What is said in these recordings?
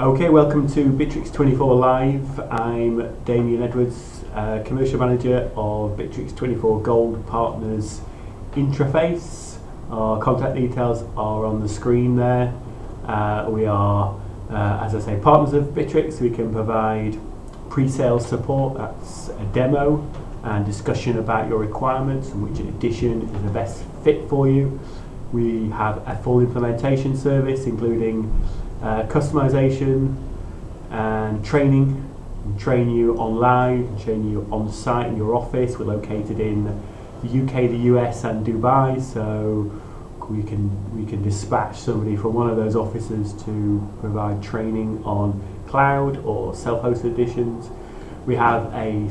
Okay, welcome to Bitrix24 Live. I'm Damien Edwards, Commercial Manager of Bitrix24 Gold Partners Interface. Our contact details are on the screen there. We are, as I say, partners of Bitrix. We can provide pre-sale support, that's a demo, and discussion about your requirements and which edition is the best fit for you. We have a full implementation service including customization and training. We train you online, and train you on site in your office. We're located in the UK, the US and Dubai, so we can dispatch somebody from one of those offices to provide training on cloud or self-hosted editions. We have a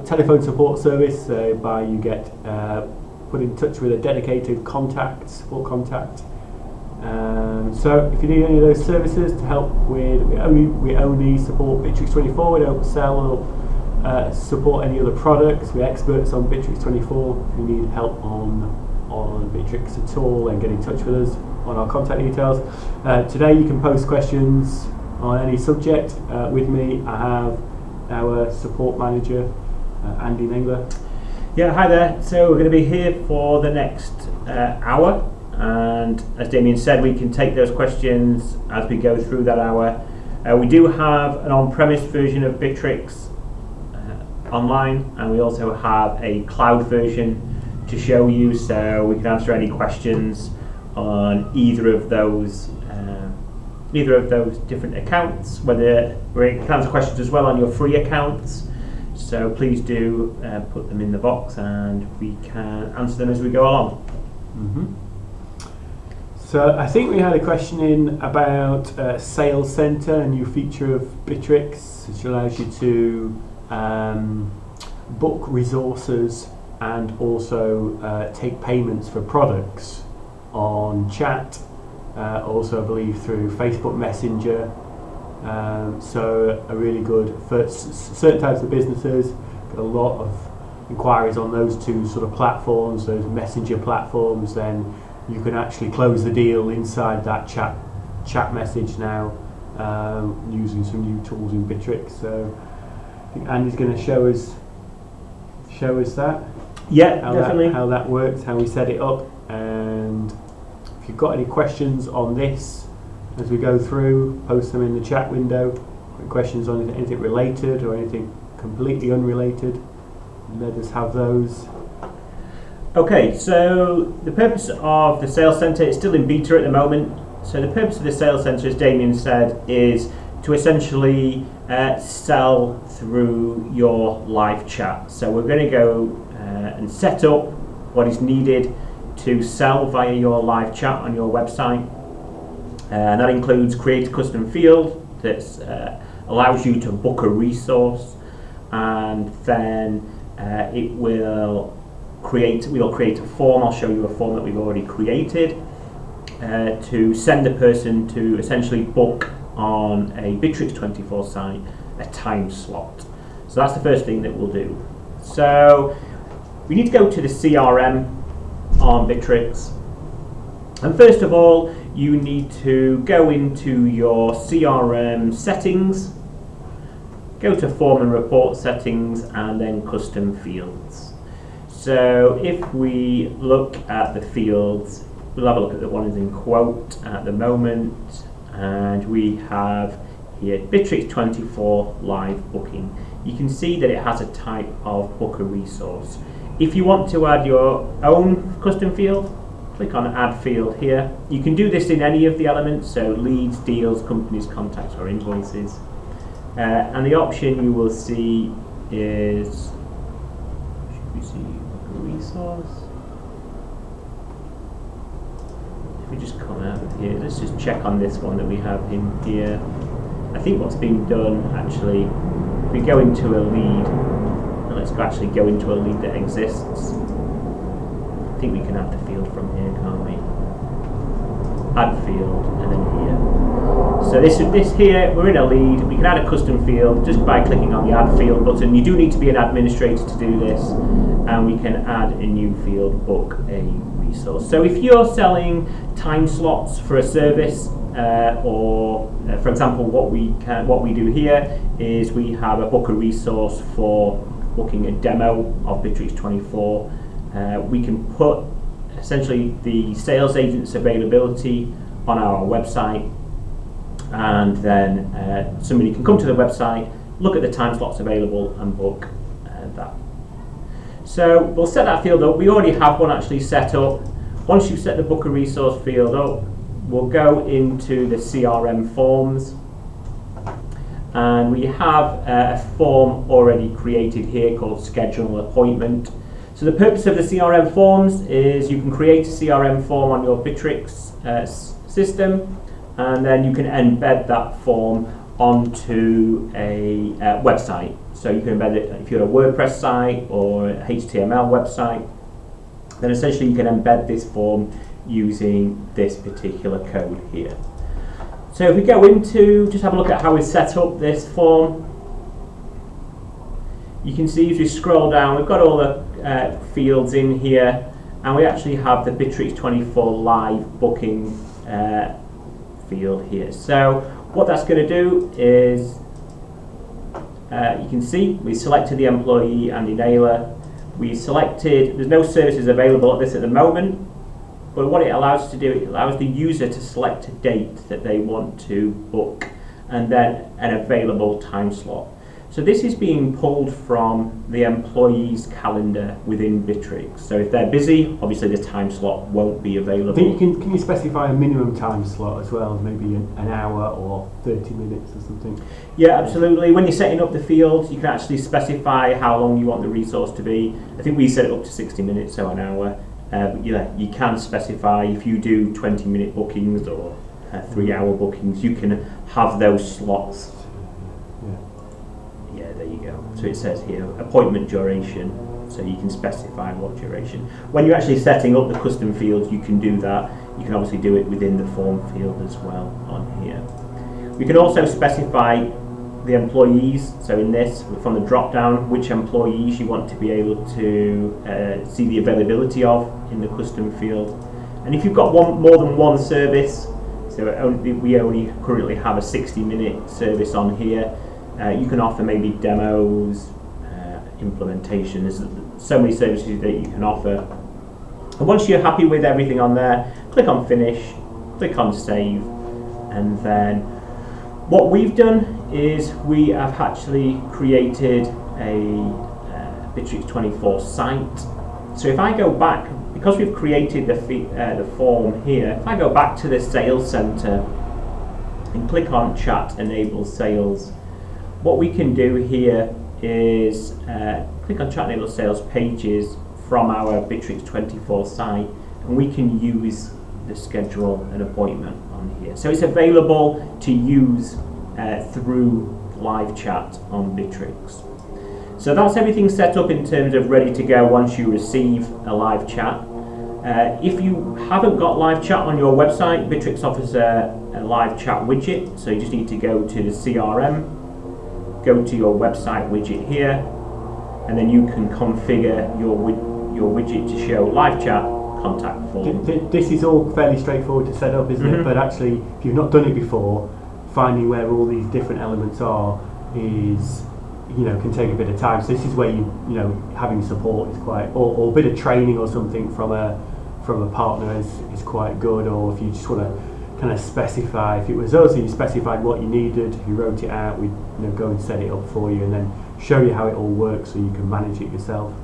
telephone support service whereby you get put in touch with a dedicated support contact. So if you need any of those services to help with, we only support Bitrix24. We don't sell or support any other products. We're experts on Bitrix24. If you need help on Bitrix at all, then get in touch with us on our contact details. Today you can post questions on any subject. With me I have our support manager, Andy Nangler. Yeah, hi there. So we're going to be here for the next hour, and as Damien said, we can take those questions as we go through that hour. We do have an on-premise version of Bitrix online, and we also have a cloud version to show you, so we can answer any questions on either of those different accounts. Whether we can answer questions as well on your free accounts, so please do put them in the box and we can answer them as we go along. So I think we had a question in about Sales Center, a new feature of Bitrix, which allows you to book resources and also take payments for products on chat, also I believe through Facebook Messenger. So a really good for certain types of businesses. Got a lot of inquiries on those two sort of platforms, those messenger platforms. Then you can actually close the deal inside that chat message now, using some new tools in Bitrix. So I think Andy's going to show us that. Yeah, definitely. How that works, how we set it up, and if you've got any questions on this as we go through, post them in the chat window. Questions on anything related or anything completely unrelated, let us have those. Okay, so the purpose of the Sales Center is still in beta at the moment. So the purpose of the Sales Center, as Damien said, is to essentially sell through your live chat. So we're going to go and set up what is needed to sell via your live chat on your website. And that includes create a custom field that allows you to book a resource, and then we'll create a form. I'll show you a form that we've already created to send a person to essentially book on a Bitrix24 site a time slot. So that's the first thing that we'll do. So we need to go to the CRM on Bitrix, and first of all you need to go into your CRM settings, go to form and report settings, and then custom fields. So if we look at the fields, we'll have a look at the one is in quote at the moment, and we have here Bitrix24 live booking. You can see that it has a type of book a resource. If you want to add your own custom field, click on add field here. You can do this in any of the elements, so leads, deals, companies, contacts or invoices. And the option you will see is, should we see book a resource? If we just come out of here, let's just check on this one that we have in here. I think what's been done actually, if we go into a lead, and let's actually go into a lead that exists. I think we can add the field from here, can't we? Add field, and then here. So this here, we're in a lead. We can add a custom field just by clicking on the add field button. You do need to be an administrator to do this, and we can add a new field, book a resource. So if you're selling time slots for a service, for example, what we do here is we have a book a resource for booking a demo of Bitrix24. We can put essentially the sales agent's availability on our website, and then somebody can come to the website, look at the time slots available, and book that. So we'll set that field up. We already have one actually set up. Once you've set the book a resource field up, we'll go into the CRM forms, and we have a form already created here called schedule an appointment. So the purpose of the CRM forms is you can create a CRM form on your Bitrix system, and then you can embed that form onto a website. So you can embed it if you're a WordPress site or a HTML website. Then essentially you can embed this form using this particular code here. So if we go into, just have a look at how we set up this form. You can see if you scroll down, we've got all the fields in here, and we actually have the Bitrix24 live booking field here. So what that's going to do is, you can see we selected the employee and enailer. We selected, there's no services available at this at the moment, but what it allows us to do, it allows the user to select a date that they want to book and then an available time slot. So this is being pulled from the employee's calendar within Bitrix. So if they're busy, obviously the time slot won't be available. I think can you specify a minimum time slot as well, maybe an hour or 30 minutes or something? Yeah, absolutely. When you're setting up the fields, you can actually specify how long you want the resource to be. I think we set it up to 60 minutes, so an hour. But yeah, you can specify if you do 20-minute bookings or 3-hour bookings, you can have those slots. Yeah, there you go. So it says here, appointment duration, so you can specify what duration. When you're actually setting up the custom fields, you can do that. You can obviously do it within the form field as well on here. We can also specify the employees, so in this, from the drop down, which employees you want to be able to see the availability of in the custom field. And if you've got more than one service, so we only currently have a 60-minute service on here, you can offer maybe demos, implementation. There's so many services that you can offer. And once you're happy with everything on there, click on finish, click on save, and then what we've done is we have actually created a Bitrix24 site. So if I go back, because we've created the form here, if I go back to the sales center and click on chat enable sales, what we can do here is click on chat enable sales pages from our Bitrix24 site, and we can use the schedule an appointment on here. So it's available to use through live chat on Bitrix. So that's everything set up in terms of ready to go once you receive a live chat. If you haven't got live chat on your website, Bitrix offers a live chat widget, so you just need to go to the CRM, go to your website widget here, and then you can configure your widget to show live chat contact form. This is all fairly straightforward to set up, isn't it? But actually, if you've not done it before, finding where all these different elements are is, can take a bit of time. So this is where having support is quite, or a bit of training or something from a partner is quite good. Or if you just want to kind of specify, if it was us and you specified what you needed, you wrote it out, we'd go and set it up for you and then show you how it all works so you can manage it yourself.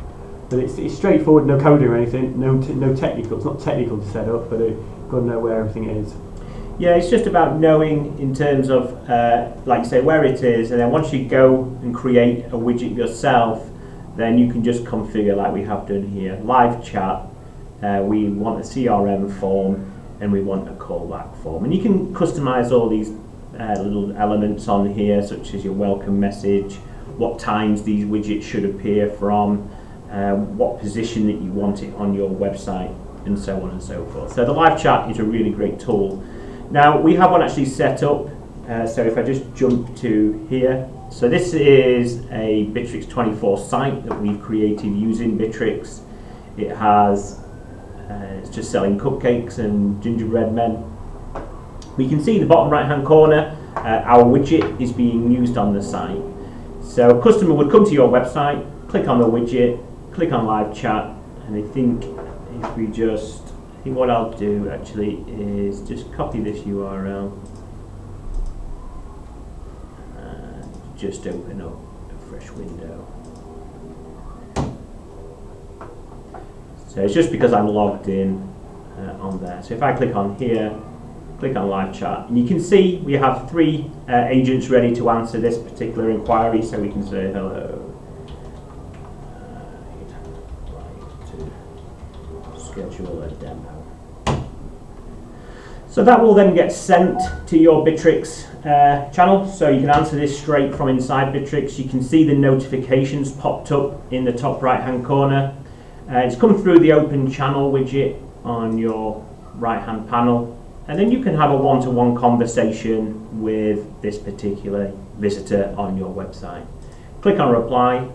But it's straightforward, no coding or anything, no technical. It's not technical to set up, but you've got to know where everything is. Yeah, it's just about knowing in terms of, like you say, where it is, and then once you go and create a widget yourself, then you can just configure like we have done here. Live chat, we want a CRM form, and we want a callback form. And you can customize all these little elements on here, such as your welcome message, what times these widgets should appear from, what position that you want it on your website, and so on and so forth. So the live chat is a really great tool. Now we have one actually set up, so if I just jump to here, so this is a Bitrix24 site that we've created using Bitrix. It has It's just selling cupcakes and gingerbread men. We can see in the bottom right hand corner our widget is being used on the site. So a customer would come to your website, click on the widget, click on live chat, and I think if we just, I think what I'll do actually is just copy this URL and just open up a fresh window. So it's just because I'm logged in on there. So if I click on here, click on live chat, and you can see we have 3 agents ready to answer this particular inquiry. So we can say hello. Schedule a demo. So that will then get sent to your Bitrix channel, so you can answer this straight from inside Bitrix. You can see the notifications popped up in the top right hand corner. It's come through the open channel widget on your right hand panel, and then you can have a one-to-one conversation with this particular visitor on your website. Click on reply,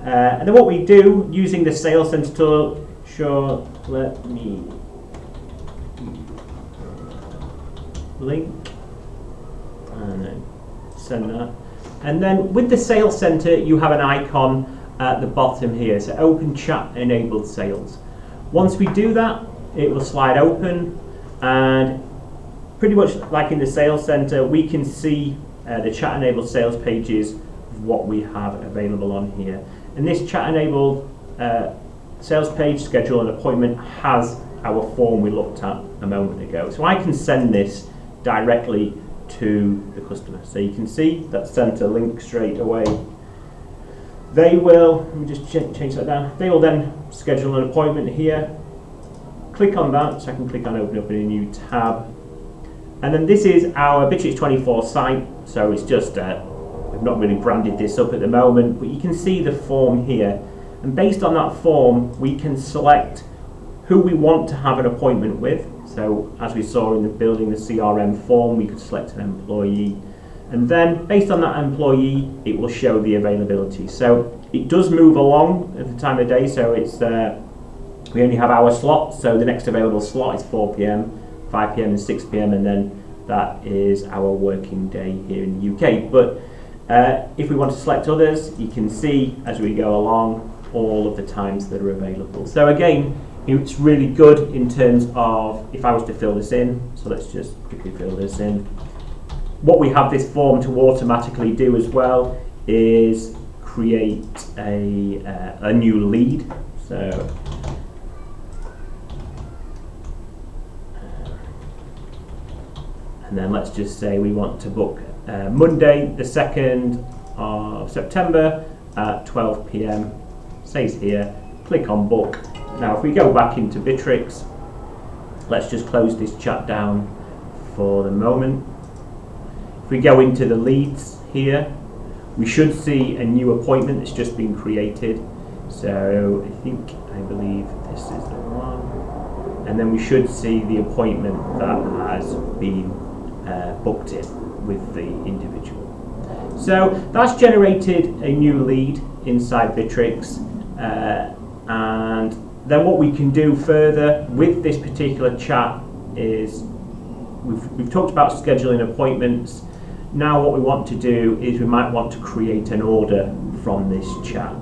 and then what we do using the Sales Center tool, sure, let me link and then send that. And then with the Sales Center, you have an icon at the bottom here, so open chat enabled sales. Once we do that, it will slide open, and pretty much like in the Sales Center, we can see the chat enabled sales pages of what we have available on here. And this chat enabled sales page, schedule an appointment, has our form we looked at a moment ago. So I can send this directly to the customer. So you can see that sent a link straight away. They will, let me just change that down. They will then schedule an appointment here. Click on that, so I can click on open up in a new tab. And then this is our Bitrix24 site. So it's just, we've not really branded this up at the moment, but you can see the form here. And based on that form, we can select who we want to have an appointment with. So as we saw in the building the CRM form, we could select an employee. And then based on that employee, it will show the availability. So it does move along at the time of day. So it's we only have our slot. So the next available slot is 4 p.m, 5 p.m, and 6 p.m, and then that is our working day here in the UK. But if we want to select others, you can see as we go along all of the times that are available. So again, it's really good in terms of if I was to fill this in. So let's just quickly fill this in. What we have this form to automatically do as well is create a new lead. So and then let's just say we want to book Monday the 2nd of September at 12 p.m. Says here, click on book. Now if we go back into Bitrix, let's just close this chat down for the moment. If we go into the leads here, we should see a new appointment that's just been created. So I believe this is the one. And then we should see the appointment that has been booked in with the individual. So that's generated a new lead inside Bitrix. And then what we can do further with this particular chat is we've talked about scheduling appointments. Now what we want to do is we might want to create an order from this chat.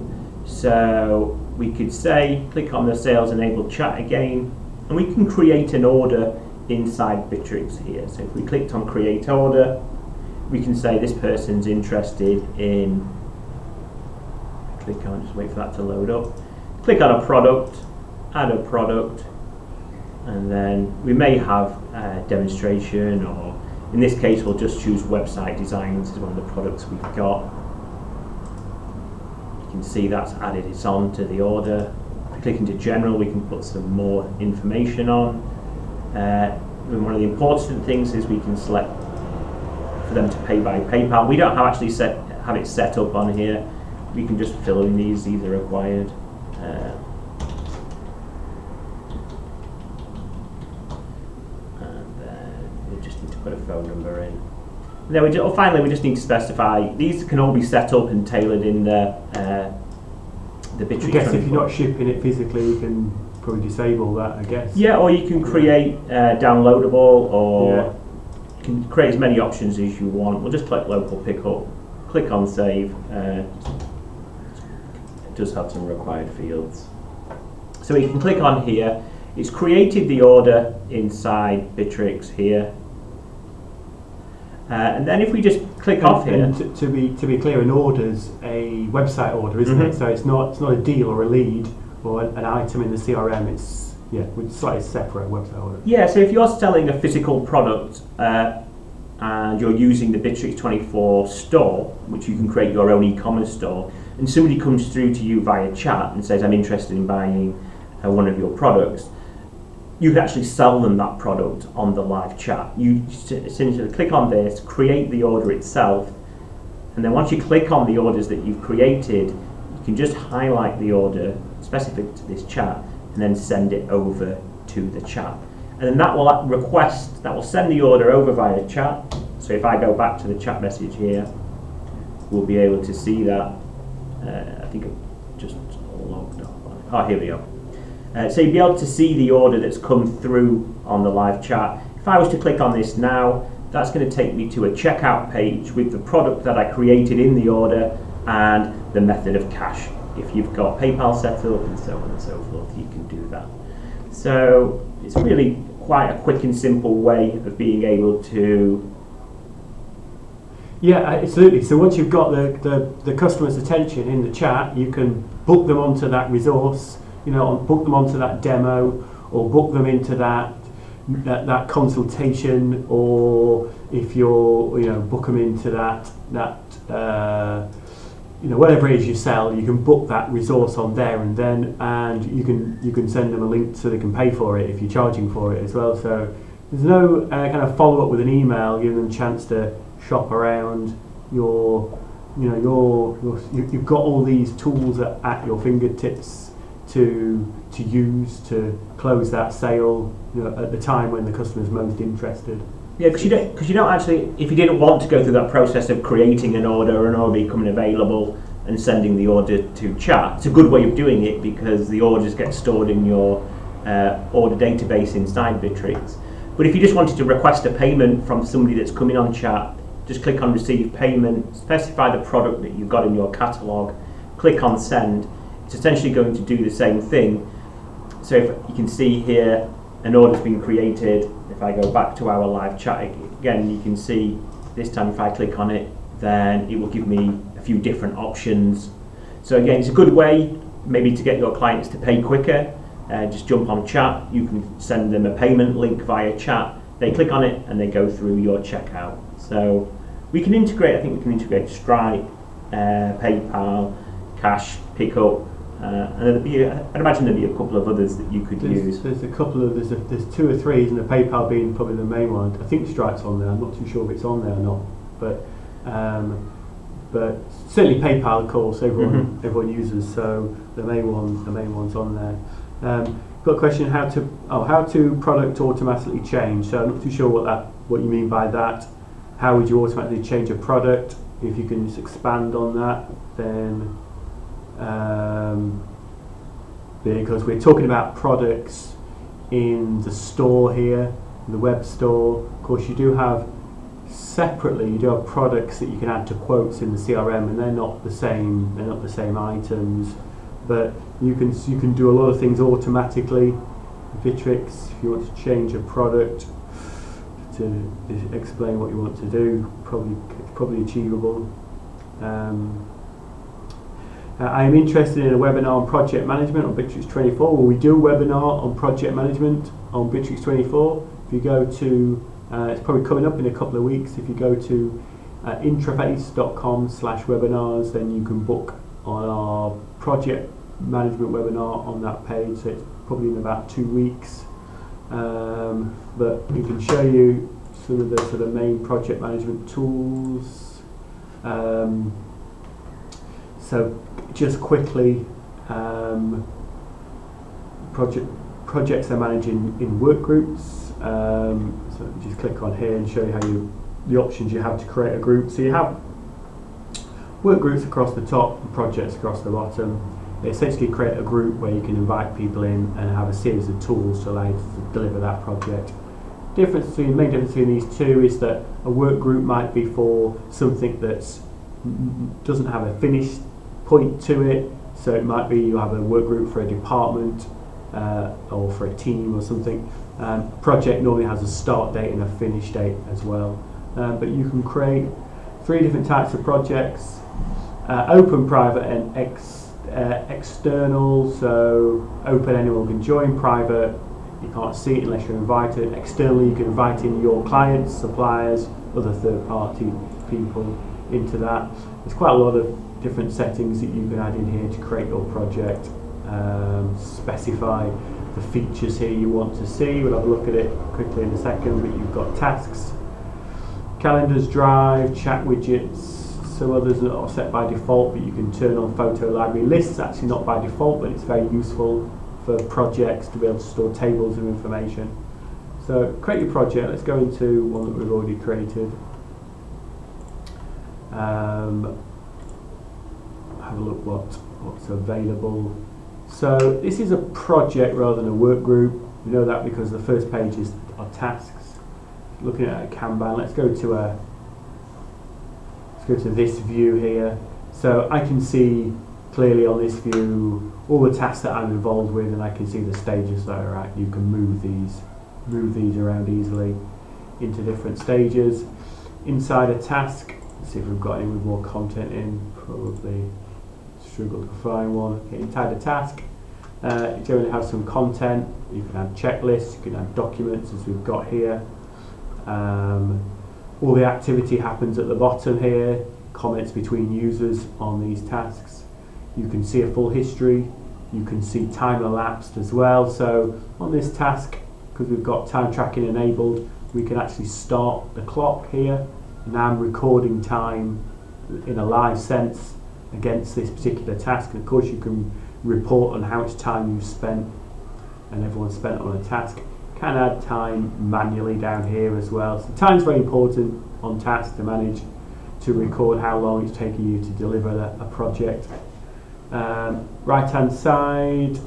So we could say, click on the sales enabled chat again, and we can create an order inside Bitrix here. So if we clicked on create order, we can say this person's interested in, click on, just wait for that to load up. Click on a product, add a product, and then we may have a demonstration, or in this case we'll just choose website design. This is one of the products we've got. You can see that's added it on to the order. If we click into general, we can put some more information on. And one of the important things is we can select for them to pay by PayPal. We don't actually have it set up on here. We can just fill in these are required. And then we just need to put a phone number in. And then finally we just need to specify, these can all be set up and tailored in the Bitrix24. I guess if you're not shipping it physically, we can probably disable that, I guess. Yeah, or you can create downloadable, or you can create as many options as you want. We'll just click local pickup, click on save. It does have some required fields. So you can click on here. It's created the order inside Bitrix here. And then if we just click off here, and to be clear, an order's a website order, isn't it? So it's not a deal or a lead or an item in the CRM. It's with slightly separate website order. Yeah. So if you're selling a physical product and you're using the Bitrix24 store, which you can create your own e-commerce store, and somebody comes through to you via chat and says, "I'm interested in buying one of your products," you can actually sell them that product on the live chat. You essentially click on this, create the order itself, and then once you click on the orders that you've created, you can just highlight the order specific to this chat and then send it over to the chat. And then that will send the order over via chat. So if I go back to the chat message here, we'll be able to see that. I think it just logged off. Oh, here we go. So you'll be able to see the order that's come through on the live chat. If I was to click on this now, that's going to take me to a checkout page with the product that I created in the order and the method of cash. If you've got PayPal set up and so on and so forth, you can do that. So it's really quite a quick and simple way of being able to... Yeah, absolutely. So once you've got the customer's attention in the chat, you can book them onto that resource, book them onto that demo, or book them into that consultation, or if you're book them into that whatever it is you sell, you can book that resource on there and then, and you can send them a link so they can pay for it if you're charging for it as well. So there's no kind of follow up with an email, giving them a chance to shop around you've got all these tools at your fingertips to use to close that sale at the time when the customer's most interested. Yeah, because you don't actually, if you didn't want to go through that process of creating an order becoming available and sending the order to chat, it's a good way of doing it because the orders get stored in your order database inside Bitrix. But if you just wanted to request a payment from somebody that's coming on chat, just click on receive payment, specify the product that you've got in your catalogue, click on send. It's essentially going to do the same thing. So if you can see here, an order's been created. If I go back to our live chat again, you can see this time if I click on it, then it will give me a few different options. So again, it's a good way maybe to get your clients to pay quicker. Just jump on chat. You can send them a payment link via chat. They click on it and they go through your checkout. So we can integrate, I think we can integrate Stripe, PayPal, Cash, Pickup, and I'd imagine there'd be a couple of others that you could use. There's a couple of there's two or three, isn't there? PayPal being probably the main one. I think Stripe's on there. I'm not too sure if it's on there or not, but certainly PayPal, of course, everyone uses. So the main one's on there. Got a question: how to product automatically change? So I'm not too sure what you mean by that. How would you automatically change a product? If you can just expand on that, then. Because we're talking about products in the store here, the web store. Of course, you do have products that you can add to quotes in the CRM, and they're not the same. They're not the same items, but you can do a lot of things automatically. Bitrix, if you want to change a product to explain what you want to do, probably achievable. I am interested in a webinar on project management on Bitrix24. Well, we do a webinar on project management on Bitrix24. If you go to, it's probably coming up in a couple of weeks. If you go to intraface.com/webinars, then you can book on our project management webinar on that page. So it's probably in about 2 weeks. But we can show you some of the sort of main project management tools. So just quickly, projects are managed in work groups. So just click on here and show you how the options you have to create a group. So you have work groups across the top and projects across the bottom. they essentially create a group where you can invite people in and have a series of tools to allow you to deliver that project. Main difference between these two is that a work group might be for something that doesn't have a finished point to it. So it might be you have a work group for a department or for a team or something. Project normally has a start date and a finish date as well. But you can create 3 different types of projects: open, private, and external. So open, anyone can join. Private, you can't see it unless you're invited. Externally, you can invite in your clients, suppliers, other third-party people into that. There's quite a lot of different settings that you can add in here to create your project. Specify the features here you want to see. We'll have a look at it quickly in a second, but you've got tasks, calendars, drive, chat widgets. Some others are set by default, but you can turn on photo library lists. Actually not by default, but it's very useful for projects to be able to store tables of information. So create your project. Let's go into one that we've already created. Have a look what's available. So this is a project rather than a work group. We know that because the first page are tasks. Looking at a Kanban, let's go to this view here. So I can see clearly on this view all the tasks that I'm involved with, and I can see the stages that are at. You can move these around easily into different stages. Inside a task, let's see if we've got any with more content in. Probably struggle to find one. Okay, inside a task, you generally have some content. You can add checklists, you can add documents as we've got here. All the activity happens at the bottom here, comments between users on these tasks. You can see a full history, you can see time elapsed as well. So on this task, because we've got time tracking enabled, we can actually start the clock here. Now I'm recording time in a live sense against this particular task, and of course you can report on how much time you've spent and everyone's spent on a task. Can add time manually down here as well. So time's very important on tasks to manage, to record how long it's taking you to deliver a project. Right hand side,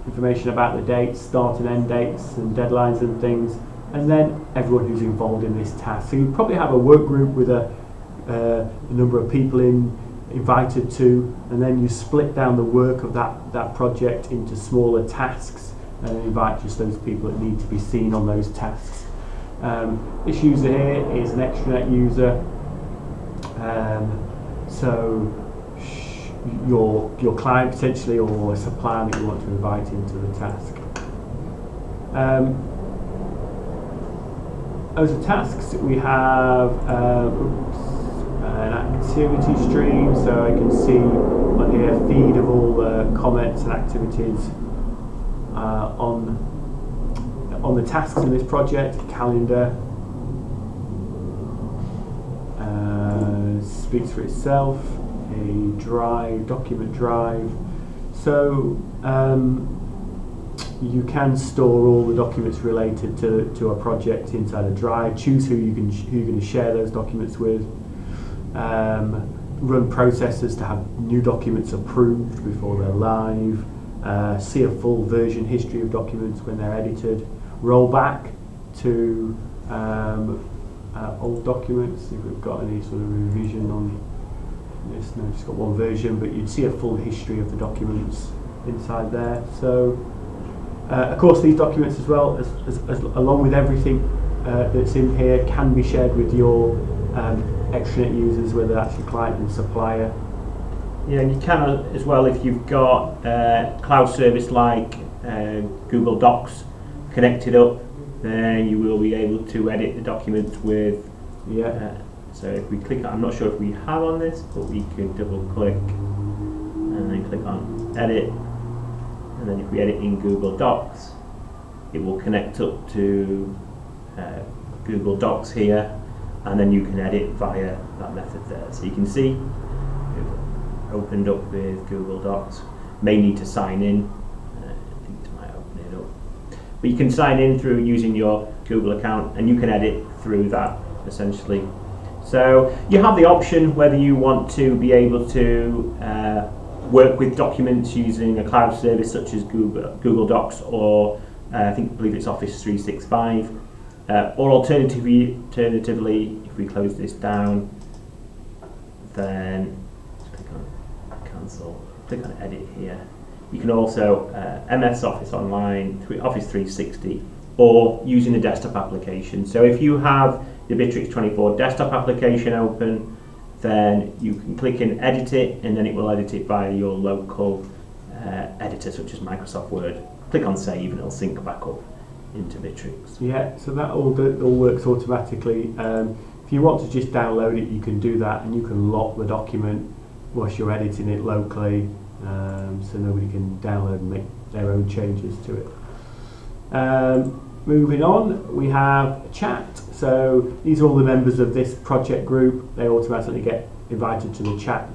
information about the dates, start and end dates and deadlines and things, and then everyone who's involved in this task. So you probably have a work group with a number of people invited to, and then you split down the work of that project into smaller tasks and invite just those people that need to be seen on those tasks. This user here is an extranet user, so your client potentially, or a supplier that you want to invite into the task. As a tasks, we have an activity stream, so I can see on here a feed of all the comments and activities on the tasks in this project. Calendar speaks for itself. A drive, document drive. So you can store all the documents related to a project inside a drive. Choose who you're going to share those documents with. Run processes to have new documents approved before they're live. See a full version history of documents when they're edited. Roll back to old documents if we've got any sort of revision on this. No, just got one version, but you'd see a full history of the documents inside there. So of course these documents as well, as along with everything that's in here, can be shared with your extranet users, whether that's your client and supplier. Yeah, and you can as well, if you've got cloud service like Google Docs connected up, then you will be able to edit the documents with. So if we click on, I'm not sure if we have on this, but we could double click and then click on edit, and then if we edit in Google Docs, it will connect up to Google Docs here, and then you can edit via that method there. So you can see we've opened up with Google Docs. May need to sign in. I think this might open it up. But you can sign in through using your Google account, and you can edit through that essentially. So you have the option whether you want to be able to work with documents using a cloud service such as Google Docs or I believe it's Office 365. Or alternatively, if we close this down, then let's click on cancel, click on edit here. You can also MS Office Online, Office 360, or using the desktop application. So if you have the Bitrix24 desktop application open, then you can click in edit it, and then it will edit it via your local editor such as Microsoft Word. Click on save and it'll sync back up into Bitrix. Yeah, so that all works automatically. If you want to just download it, you can do that, and you can lock the document whilst you're editing it locally, so nobody can download and make their own changes to it. Moving on, we have chat. So these are all the members of this project group. They automatically get invited to the chat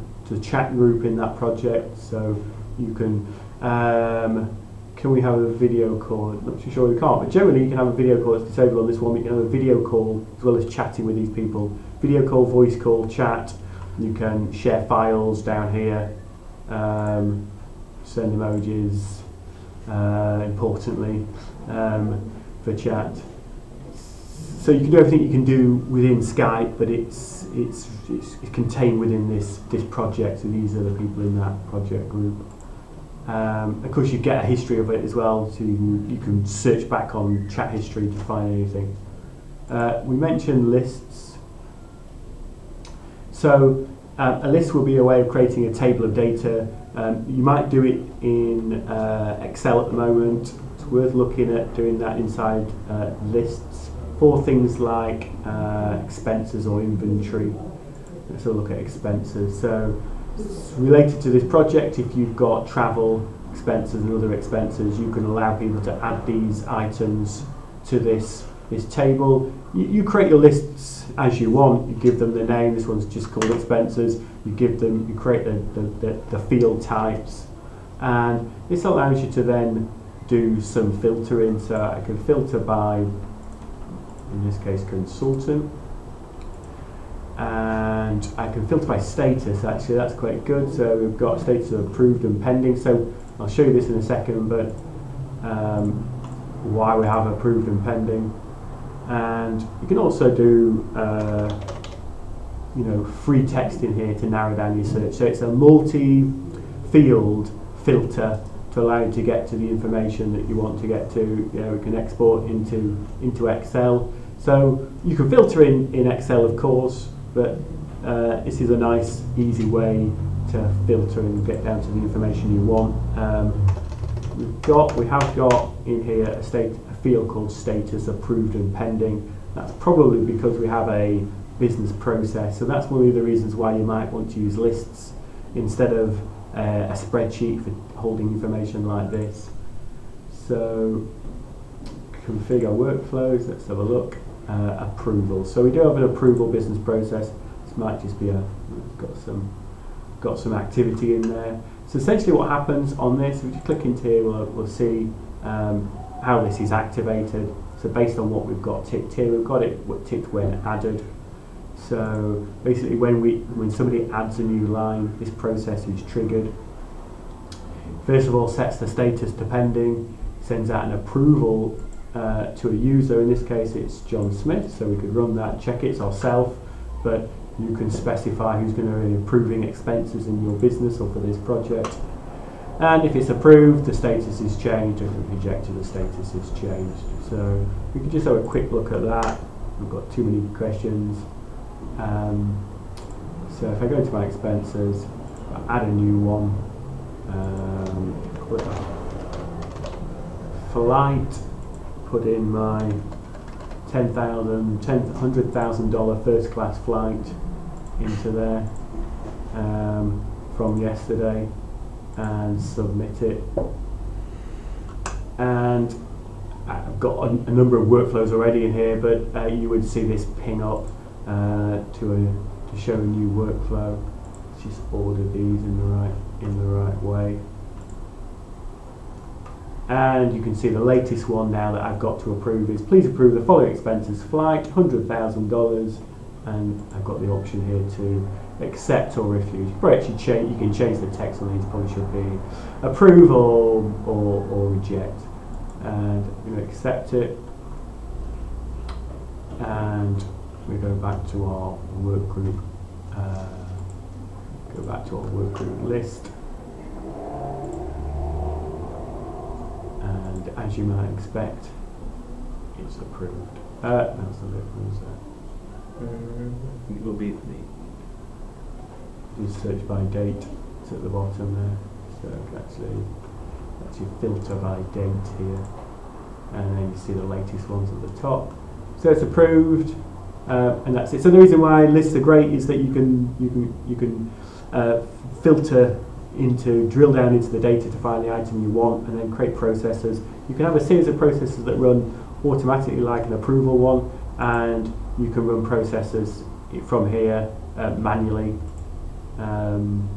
group in that project. So you can we have a video call? I'm not too sure we can't, but generally you can have a video call. It's disabled on this one, but you can have a video call as well as chatting with these people. Video call, voice call, chat. You can share files down here, send emojis, importantly, for chat. So you can do everything you can do within Skype, but it's contained within this project. So these are the people in that project group. Of course, you get a history of it as well, so you can search back on chat history to find anything. We mentioned lists. So a list will be a way of creating a table of data. You might do it in Excel at the moment. It's worth looking at doing that inside lists for things like expenses or inventory. Let's have a look at expenses. So related to this project, if you've got travel expenses and other expenses, you can allow people to add these items to this table. You create your lists as you want. You give them the name. This one's just called expenses. You create the field types, and this allows you to then do some filtering. So I can filter by, in this case, consultant. And I can filter by status. Actually, that's quite good. So we've got status of approved and pending. So I'll show you this in a second, but why we have approved and pending. And you can also do free text in here to narrow down your search. So it's a multi-field filter to allow you to get to the information that you want to get to. We can export into Excel. So you can filter in Excel, of course, but this is a nice, easy way to filter and get down to the information you want. We have got in here a field called status approved and pending. That's probably because we have a business process. So that's one of the reasons why you might want to use lists instead of a spreadsheet for holding information like this. So configure workflows. Let's have a look. Approval. So we do have an approval business process. This might just be got some activity in there. So essentially what happens on this, if we just click into here, we'll see how this is activated. So based on what we've got ticked here, we've got it ticked when added. So basically when somebody adds a new line, this process is triggered. First of all, sets the status to pending, sends out an approval to a user. In this case it's John Smith, so we could run that, check it's ourselves, but you can specify who's going to be approving expenses in your business or for this project. And if it's approved, the status is changed. If it's rejected, the status is changed. So we can just have a quick look at that. We've got too many questions. So if I go to my expenses, I add a new one. Flight. Put in my $100,000 first class flight into there from yesterday and submit it. And I've got a number of workflows already in here, but you would see this ping up to show a new workflow. Let's just order these in the right way. And you can see the latest one now that I've got to approve is please approve the following expenses: flight, $100,000, and I've got the option here to accept or refuse. You can change the text on these. Probably should be approve or reject. And I'm going to accept it, and we go back to our work group. Go back to our work group list, and as you might expect, it's approved. That's the list. It will be You search by date. It's at the bottom there. So actually filter by date here, and then you see the latest ones at the top. So it's approved, and that's it. So the reason why lists are great is that you can filter drill down into the data to find the item you want, and then create processes. You can have a series of processes that run automatically, like an approval one, and you can run processes from here manually,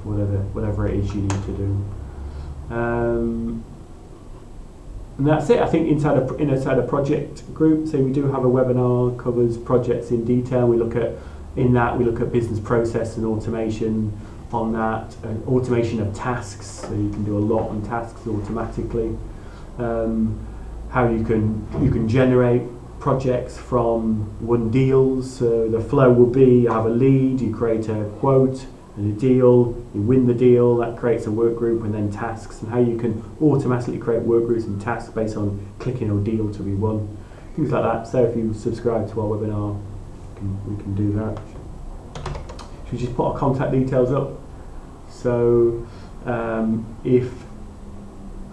whatever it is you need to do. And that's it. I think inside a project group, so we do have a webinar covers projects in detail. We look at business process and automation on that, automation of tasks, so you can do a lot on tasks automatically. How you can generate projects from one deals. So the flow will be: you have a lead, you create a quote and a deal, you win the deal, that creates a work group, and then tasks, and how you can automatically create work groups and tasks based on clicking a deal to be won, things like that. So if you subscribe to our webinar, we can do that. Should we just put our contact details up? So if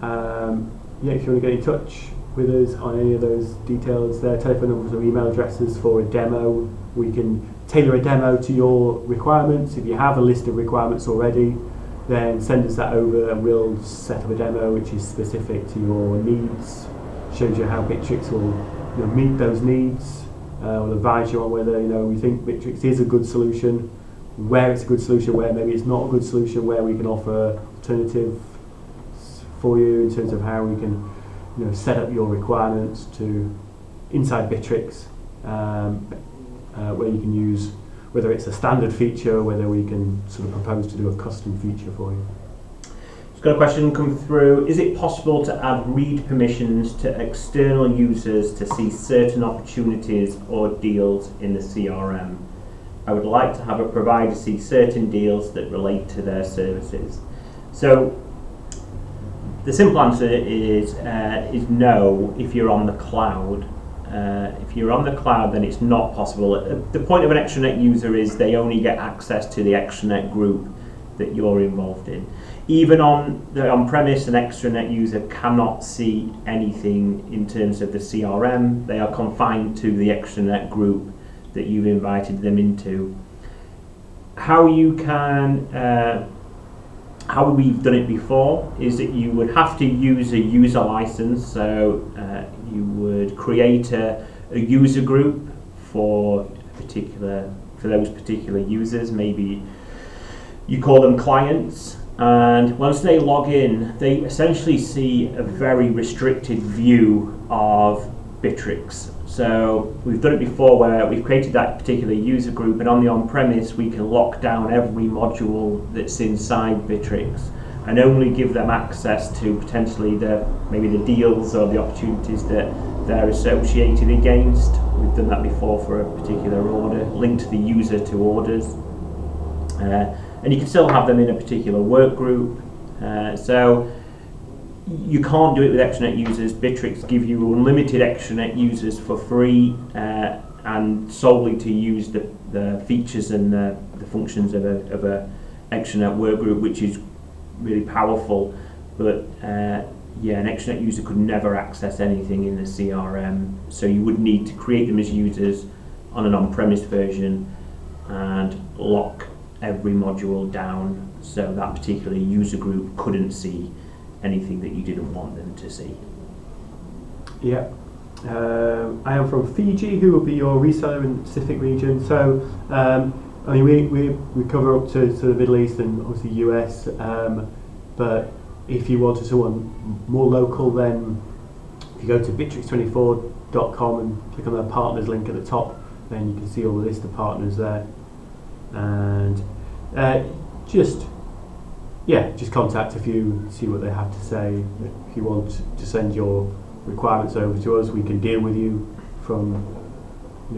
you want to get in touch with us on any of those details, their telephone numbers or email addresses for a demo. We can tailor a demo to your requirements. If you have a list of requirements already, then send us that over and we'll set up a demo which is specific to your needs, shows you how Bitrix will meet those needs. We'll advise you on whether we think Bitrix is a good solution, where it's a good solution, where maybe it's not a good solution, where we can offer alternatives for you in terms of how we can set up your requirements to inside Bitrix, where you can use, whether it's a standard feature, whether we can sort of propose to do a custom feature for you. Just got a question come through. Is it possible to add read permissions to external users to see certain opportunities or deals in the CRM? I would like to have a provider see certain deals that relate to their services. So the simple answer is no. If you're on the cloud, if you're on the cloud, then it's not possible. The point of an extranet user is they only get access to the extranet group that you're involved in. Even on the on-premise, an extranet user cannot see anything in terms of the CRM. They are confined to the extranet group that you've invited them into. How we've done it before is that you would have to use a user license. So you would create a user group for those particular users. Maybe you call them clients, and once they log in, they essentially see a very restricted view of Bitrix. So we've done it before where we've created that particular user group, and on the on-premise we can lock down every module that's inside Bitrix and only give them access to potentially maybe the deals or the opportunities that they're associated against. We've done that before for a particular order, linked the user to orders. And you can still have them in a particular work group. So you can't do it with extranet users. Bitrix give you unlimited extranet users for free and solely to use the features and the functions of a extranet work group, which is really powerful. But an extranet user could never access anything in the CRM. So you would need to create them as users on an on-premise version and lock every module down so that particular user group couldn't see anything that you didn't want them to see. Yeah. I am from Fiji, who will be your reseller in the Pacific region. So we cover up to the Middle East and obviously US, but if you wanted someone more local, then if you go to Bitrix24.com and click on the partners link at the top, then you can see all the list of partners there, and just contact a few, see what they have to say. If you want to send your requirements over to us, we can deal with you from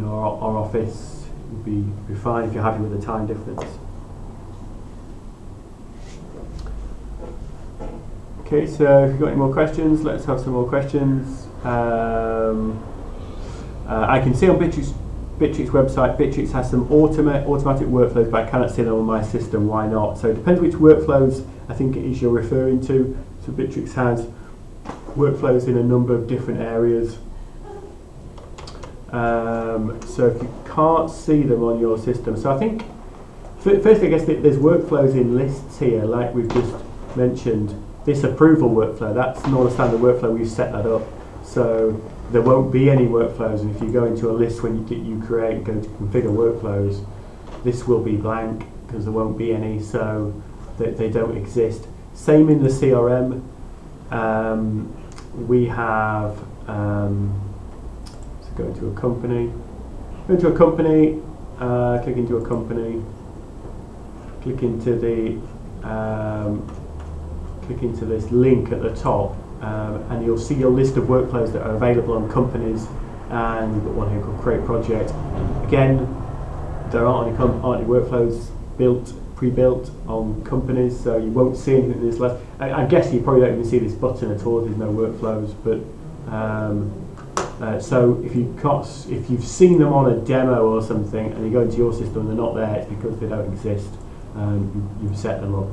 our office. It'd be fine if you're happy with the time difference. Okay, so if you've got any more questions, let's have some more questions. I can see on Bitrix website, Bitrix has some automatic workflows, but I cannot see them on my system. Why not? So it depends which workflows I think it is you're referring to. So Bitrix has workflows in a number of different areas. So if you can't see them on your system, so I think firstly, I guess there's workflows in lists here, like we've just mentioned. This approval workflow, that's not a standard workflow. We've set that up, so there won't be any workflows. And if you go into a list when you create and go to configure workflows, this will be blank because there won't be any, so they don't exist. Same in the CRM. We have so go into a company, click into a company, click into this link at the top, and you'll see your list of workflows that are available on companies, and we've got one here called Create Project. Again, there aren't any workflows pre-built on companies, so you won't see anything in this list. I guess you probably don't even see this button at all if there's no workflows, but so if you've seen them on a demo or something and you go into your system and they're not there, it's because they don't exist. You've set them up.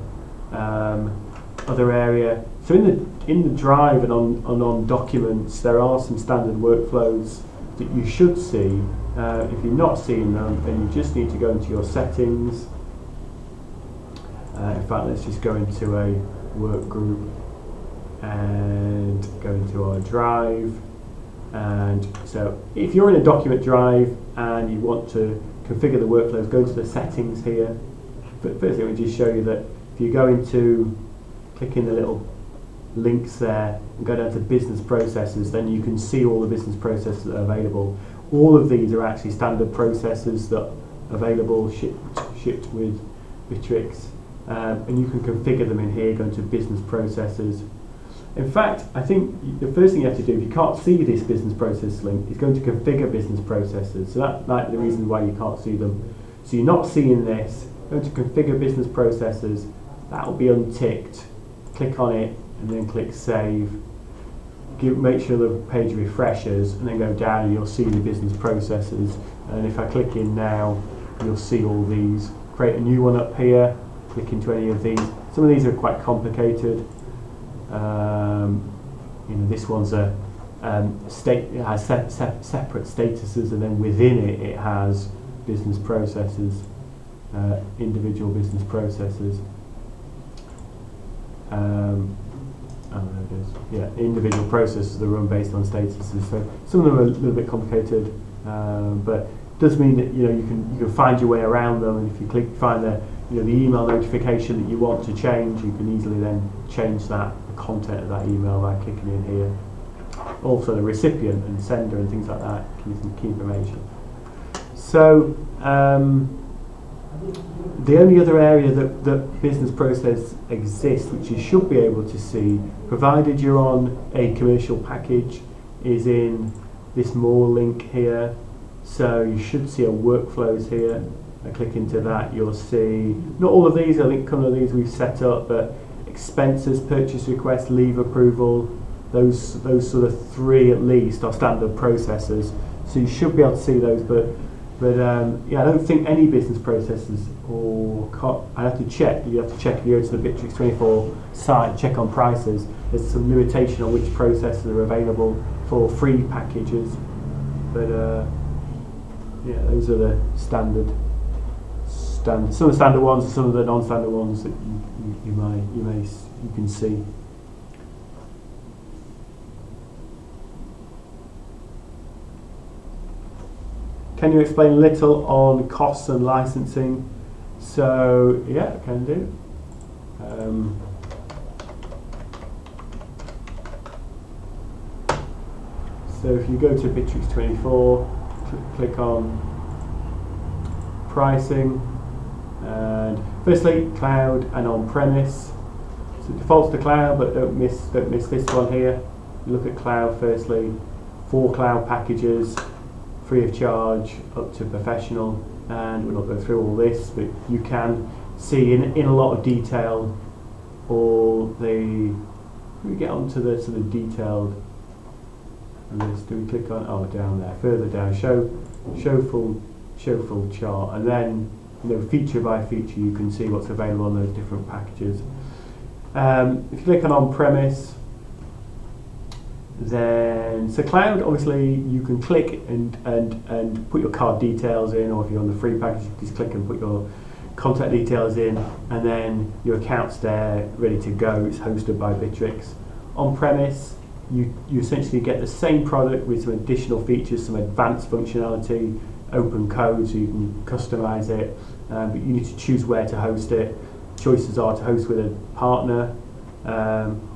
Other area, so in the drive and on documents, there are some standard workflows that you should see. If you're not seeing them, then you just need to go into your settings. In fact, let's just go into a work group and go into our drive. And so if you're in a document drive and you want to configure the workflows, go to the settings here. But first, let me just show you that if you go into, click in the little links there and go down to business processes, then you can see all the business processes that are available. All of these are actually standard processes that are available, shipped with Bitrix, and you can configure them in here, go into business processes. In fact, I think the first thing you have to do, if you can't see this business process link, is go to configure business processes. So that might be the reason why you can't see them. So you're not seeing this, go to configure business processes, that will be unticked. Click on it and then click save. Make sure the page refreshes and then go down and you'll see the business processes. And if I click in now, you'll see all these. Create a new one up here, click into any of these. Some of these are quite complicated. This one's it has separate statuses, and then within it has business processes, individual business processes. There it is. Yeah, individual processes that run based on statuses. So some of them are a little bit complicated, but it does mean that you can find your way around them. And if you find the email notification that you want to change, you can easily then change the content of that email by clicking in here. Also, the recipient and sender and things like that, give you some key information. So the only other area that business process exists, which you should be able to see, provided you're on a commercial package, is in this more link here. So you should see a workflows here. I click into that, you'll see, not all of these, I think a couple of these we've set up, but expenses, purchase request, leave approval, those sort of three at least are standard processes. So you should be able to see those, but yeah, I don't think any business processes, I have to check. You have to check if you go to the Bitrix24 site, check on prices. There's some limitation on which processes are available for free packages, but yeah, those are the standard. Some of the standard ones and some of the non-standard ones that you can see. Can you explain a little on costs and licensing? So yeah, I can do. So if you go to Bitrix24, click on pricing. And firstly, cloud and on-premise. So it defaults to cloud, but don't miss this one here. You look at cloud firstly, 4 cloud packages, free of charge up to professional, and we'll not go through all this, but you can see in a lot of detail all the. We get onto the sort of detailed list. Do we click on down there, further down, show full chart, and then feature by feature you can see what's available on those different packages. If you click on premise, then so cloud, obviously you can click and put your card details in, or if you're on the free package you just click and put your contact details in, and then your account's there ready to go. It's hosted by Bitrix. On premise you essentially get the same product with some additional features, some advanced functionality, open code so you can customize it, but you need to choose where to host it. Choices are to host with a partner,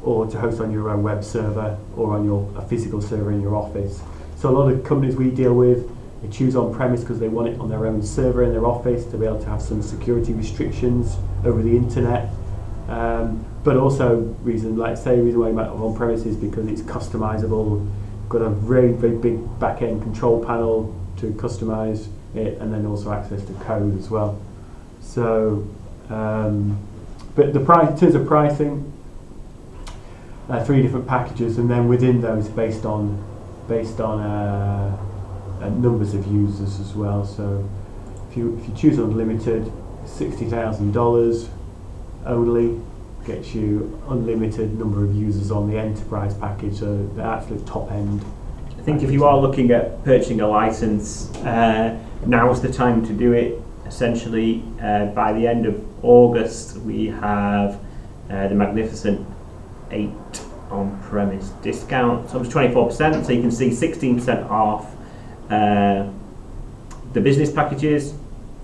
or to host on your own web server, or on a physical server in your office. So a lot of companies we deal with, they choose on-premise because they want it on their own server in their office to be able to have some security restrictions over the internet. But also reason why you might have on-premise is because it's customizable. Got a very, very big back-end control panel to customize it, and then also access to code as well. So, but the price, in terms of pricing, 3 different packages, and then within those based on numbers of users as well. So if you choose unlimited, $60,000 only gets you unlimited number of users on the enterprise package, so the absolute top end. I think if you are looking at purchasing a license, now's the time to do it. Essentially, by the end of August, we have the magnificent 8 on-premise discount. So it's 24%, so you can see 16% off the business packages.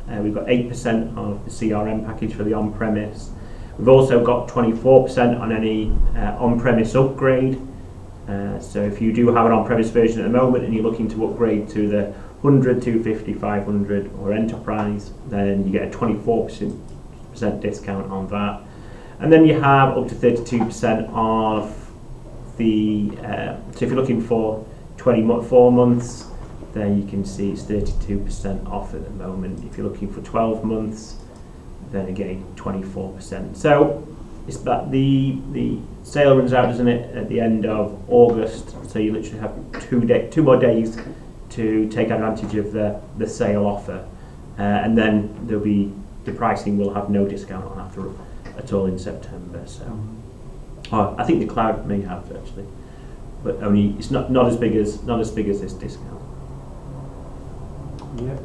We've got 8% of the CRM package for the on-premise. We've also got 24% on any on-premise upgrade. So if you do have an on-premise version at the moment and you're looking to upgrade to the 100, 250, 500 or enterprise, then you get a 24% discount on that. And then you have up to 32% off the, so if you're looking for 24 months, then you can see it's 32% off at the moment. If you're looking for 12 months, then again 24%. So it's that the sale runs out, doesn't it, at the end of August, so you literally have 2 more days to take advantage of the sale offer, and then there'll be the pricing will have no discount on after at all in September. So I think the cloud may have actually, but only it's not as big as this discount. Yeah.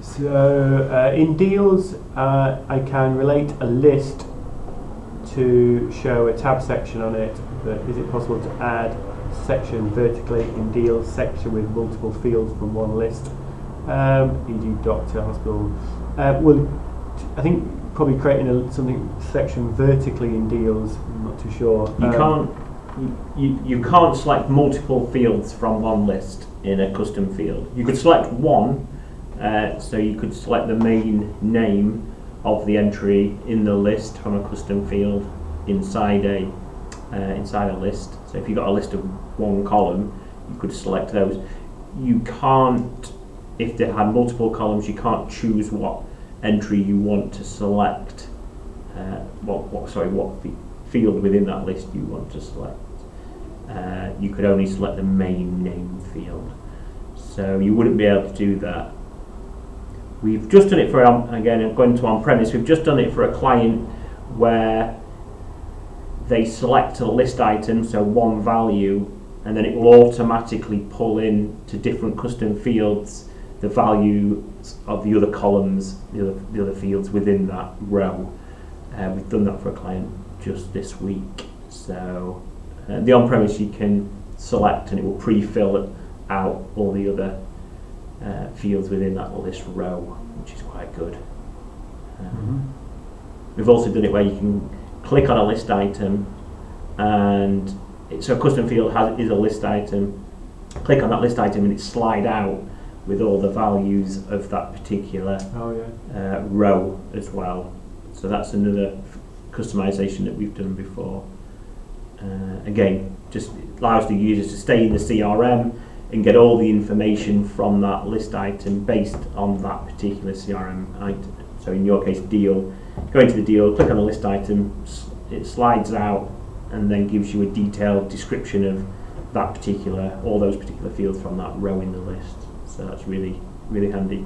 So in deals, I can relate a list to show a tab section on it. But is it possible to add section vertically in deals section with multiple fields from one list? E.g. doctor, hospital. Well, I think probably creating something section vertically in deals. I'm not too sure. You can't select multiple fields from one list in a custom field. You could select one, so you could select the main name of the entry in the list from a custom field inside a list. So if you've got a list of one column, you could select those. You can't, if they had multiple columns, you can't choose what entry you want to select. What field within that list you want to select. You could only select the main name field, so you wouldn't be able to do that. We've just done it for, again, going to on-premise, we've just done it for a client where they select a list item, so one value, and then it will automatically pull in to different custom fields the values of the other columns, the other fields within that row. We've done that for a client just this week. So the on-premise you can select and it will pre-fill out all the other fields within that list row, which is quite good. We've also done it where you can click on a list item, and so a custom field is a list item, click on that list item and it slide out with all the values of that particular row as well. So that's another customization that we've done before. Again, just allows the users to stay in the CRM and get all the information from that list item based on that particular CRM item. So in your case, deal, go into the deal, click on the list item, it slides out and then gives you a detailed description of that particular, all those particular fields from that row in the list. So that's really, really handy.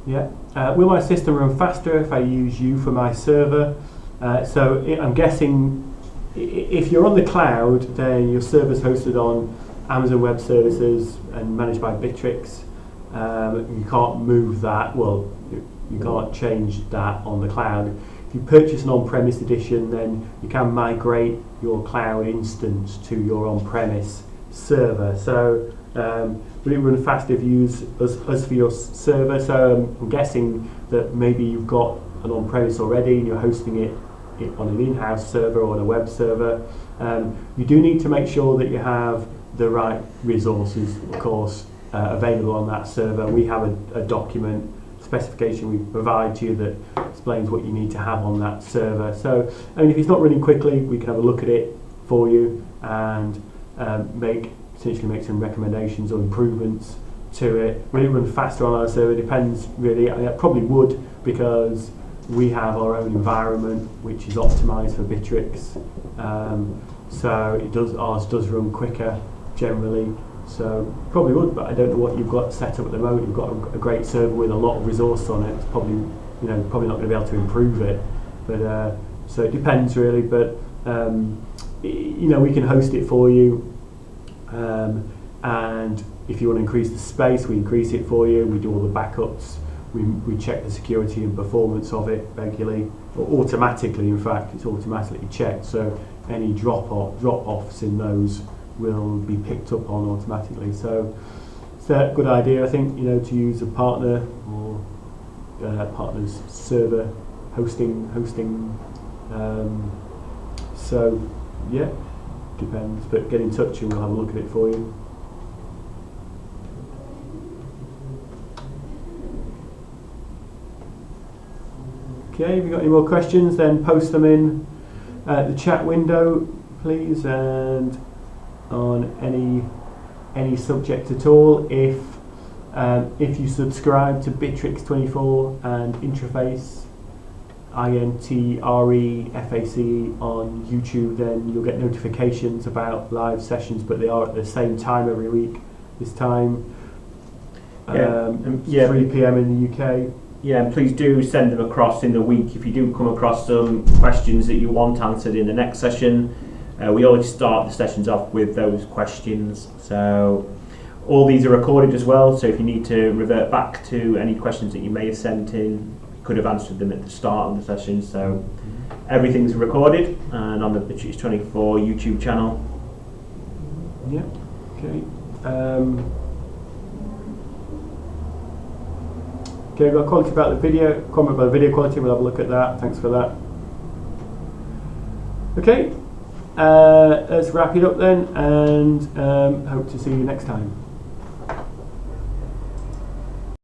Yeah. Will my system run faster if I use you for my server? I'm guessing if you're on the cloud, then your server's hosted on Amazon Web Services and managed by Bitrix. You can't move that. Well, you can't change that on the cloud. If you purchase an on-premise edition, then you can migrate your cloud instance to your on-premise server. So will it run faster if you use us for your server? So I'm guessing that maybe you've got an on-premise already and you're hosting it on an in-house server or on a web server. You do need to make sure that you have the right resources, of course, available on that server. We have a document specification we provide to you that explains what you need to have on that server. So, I mean, if it's not running quickly, we can have a look at it for you and potentially make some recommendations or improvements to it. Will it run faster on our server? Depends, really. I mean, it probably would, because we have our own environment which is optimized for Bitrix. So ours does run quicker generally. So probably would, but I don't know what you've got set up at the moment. You've got a great server with a lot of resource on it. It's probably not going to be able to improve it. But so it depends really. But we can host it for you. And if you want to increase the space, we increase it for you. We do all the backups. We check the security and performance of it regularly, or automatically. In fact, it's automatically checked. So any drop-offs in those will be picked up on automatically. So it's a good idea, I think, to use a partner or partner's server hosting. So yeah, depends. But get in touch and we'll have a look at it for you. Okay, if you've got any more questions, then post them in the chat window, please, and on any subject at all. If you subscribe to Bitrix24 and Intraface, INTREFAC on YouTube, then you'll get notifications about live sessions, but they are at the same time every week. This time, 3 p.m. in the UK. Yeah, and please do send them across in the week if you do come across some questions that you want answered in the next session. We always start the sessions off with those questions. So all these are recorded as well, so if you need to revert back to any questions that you may have sent in, you could have answered them at the start of the session. So everything's recorded and on the Bitrix24 YouTube channel. Yeah, okay. Okay, we've got quality about the video, comment about the video quality, we'll have a look at that, thanks for that. Okay, let's wrap it up then, and hope to see you next time.